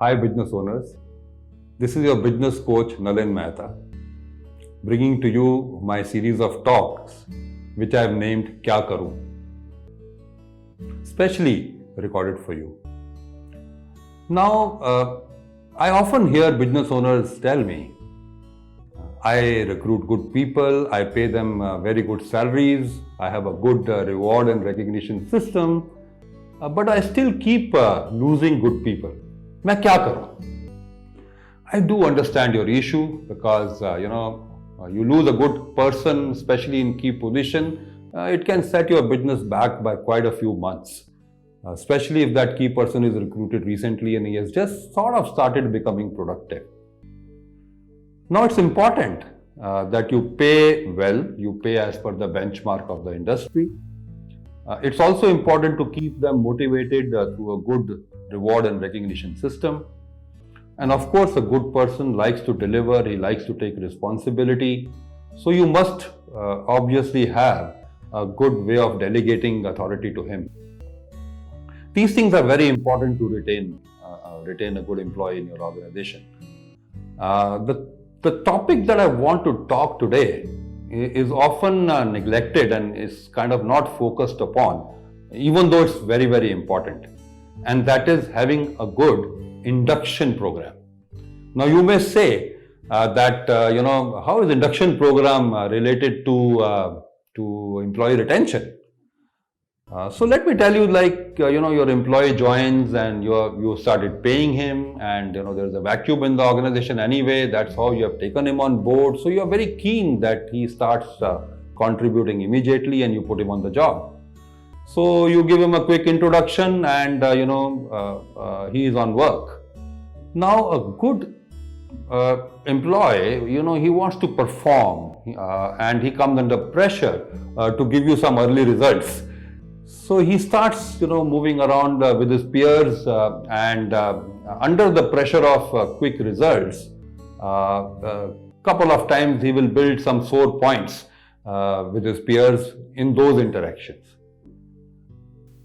Hi business owners, this is your business coach Nalin Mehta, bringing to you my series of talks which I have named Kya Karu, specially recorded for you. Now, I often hear business owners tell me, I recruit good people, I pay them very good salaries, I have a good reward and recognition system, but I still keep losing good people. मैं क्या करूं? I do understand your issue because you lose a good person, especially in key position. It can set your business back by quite a few months, especially if that key person is recruited recently and he has just sort of started becoming productive. Now it's important that you pay well, you pay as per the benchmark of the industry. It's also important to keep them motivated through a good reward and recognition system. And of course, a good person likes to deliver, he likes to take responsibility. So you must obviously have a good way of delegating authority to him. These things are very important to retain a good employee in your organization. The topic that I want to talk today is often neglected and is kind of not focused upon, even though it's very, very important. And that is having a good induction program. Now you may say that how is induction program related to employee retention? So let me tell you, your employee joins and you started paying him, and there's a vacuum in the organization anyway. That's how you have taken him on board. So you are very keen that he starts contributing immediately, and you put him on the job. So you give him a quick introduction, and he is on work. Now a good employee, he wants to perform, and he comes under pressure to give you some early results. So he starts, moving around with his peers, and under the pressure of quick results, couple of times he will build some sore points with his peers in those interactions.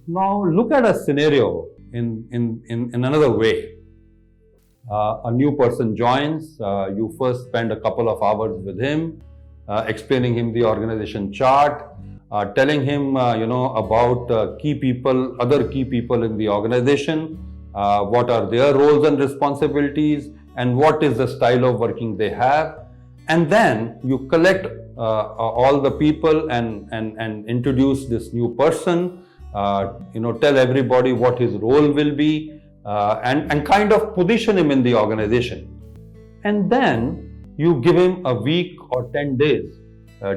Now look at a scenario in another way. A new person joins, you first spend a couple of hours with him, explaining him the organization chart, telling him about key people, other key people in the organization, what are their roles and responsibilities, and what is the style of working they have. And then you collect all the people and introduce this new person, tell everybody what his role will be, and kind of position him in the organization. And then you give him a week or 10 days,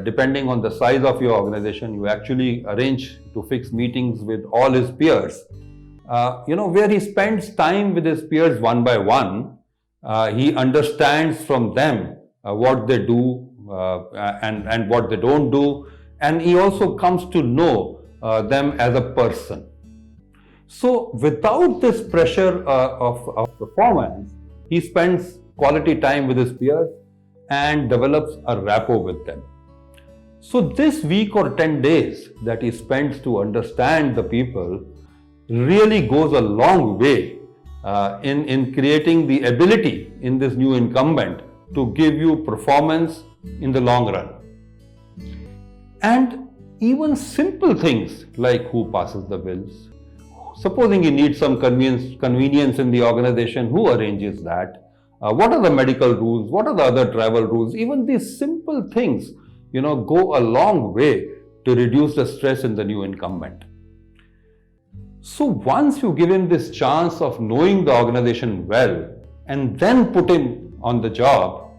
depending on the size of your organization. You actually arrange to fix meetings with all his peers, where he spends time with his peers one by one. He understands from them what they do and what they don't do, and he also comes to know them as a person. So without this pressure of performance, he spends quality time with his peers and develops a rapport with them. So this week or 10 days that he spends to understand the people really goes a long way in creating the ability in this new incumbent to give you performance in the long run. And even simple things like who passes the bills. Supposing you need some convenience in the organization, who arranges that? What are the medical rules? What are the other travel rules? Even these simple things, go a long way to reduce the stress in the new incumbent. So once you give him this chance of knowing the organization well and then put him on the job,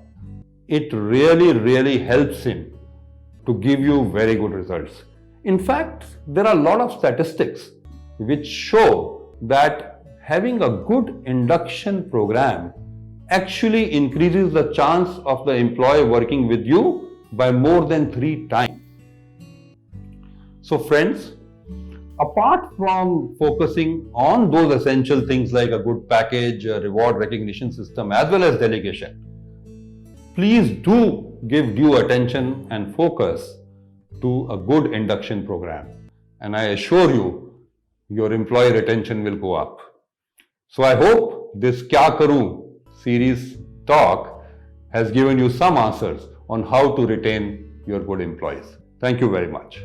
it really, really helps him to give you very good results. In fact, there are a lot of statistics which show that having a good induction program actually increases the chance of the employee working with you by more than 3 times. So friends, apart from focusing on those essential things like a good package, a reward recognition system, as well as delegation, please do give due attention and focus to a good induction program. And I assure you, your employee retention will go up. So I hope this Kya Karoon series talk has given you some answers on how to retain your good employees. Thank you very much.